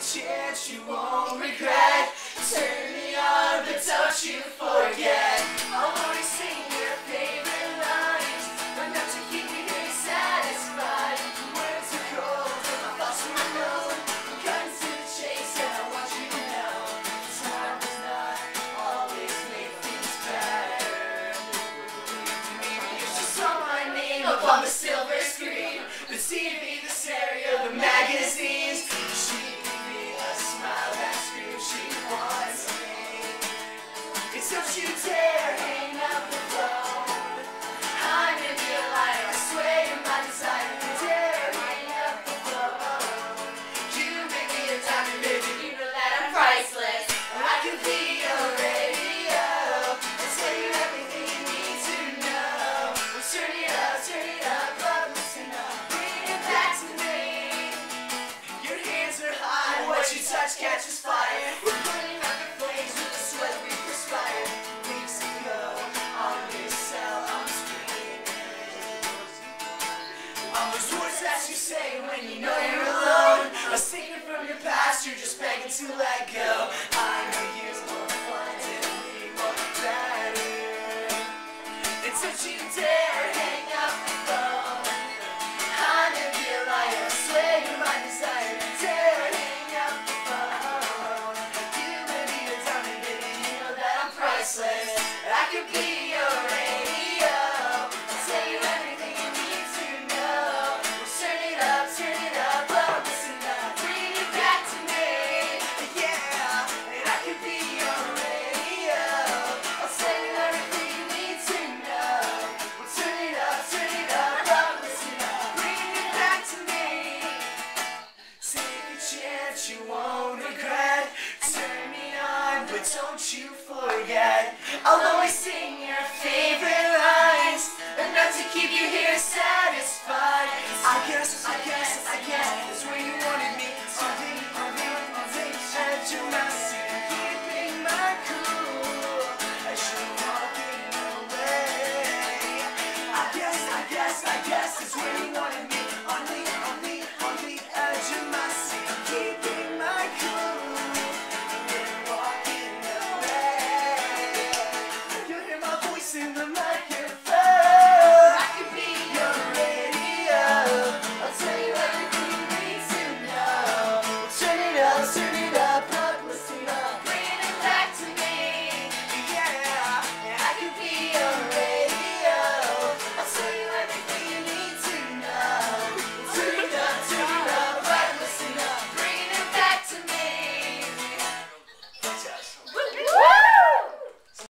chance you won't regret. Turn me on, but don't you forget. I'll always sing your favorite lines, enough to keep you here satisfied. Words are cold, and my thoughts are unknown. I'm cutting to the chase, and I want you to know time does not always make things better. Maybe you just saw my name up on the silver screen, the TV, the stereo, the magazines. She gave me a smile that screams she wants me. It's don't you dare hang up the phone. I'm in your life, I swear you're my desire. Dare hang up the phone. You make me a diamond, baby, you know that I'm priceless. I could be your radio and tell you everything you need to know. Well, turn it up, love, listen up. Bring it back to me. Your hands are hot, what you touch catches fire. We're putting out the flames with the sweat we perspired. Weeks ago, on this cell, I'm screaming. All those words that you say when you know you're alone, a secret from your past, you're just begging to let go. I know you won't find it any more better. And don't you dare hang up the phone. I'm in your life, I swear you're my desire. Dare hang up the phone. You may be a diamond, baby, you know that I'm priceless. I could be your radio, I'll tell you everything you need to know. Turn it up, love, listen up. Bring it back to me, yeah. And I could be your radio, I'll tell you everything you need to know. Well, turn it up, love, listen up. Bring it back to me. Take a chance you won't regret. Turn me on, but don't you forget. I'll always sing your favorite lines, enough to keep you here satisfied. I guess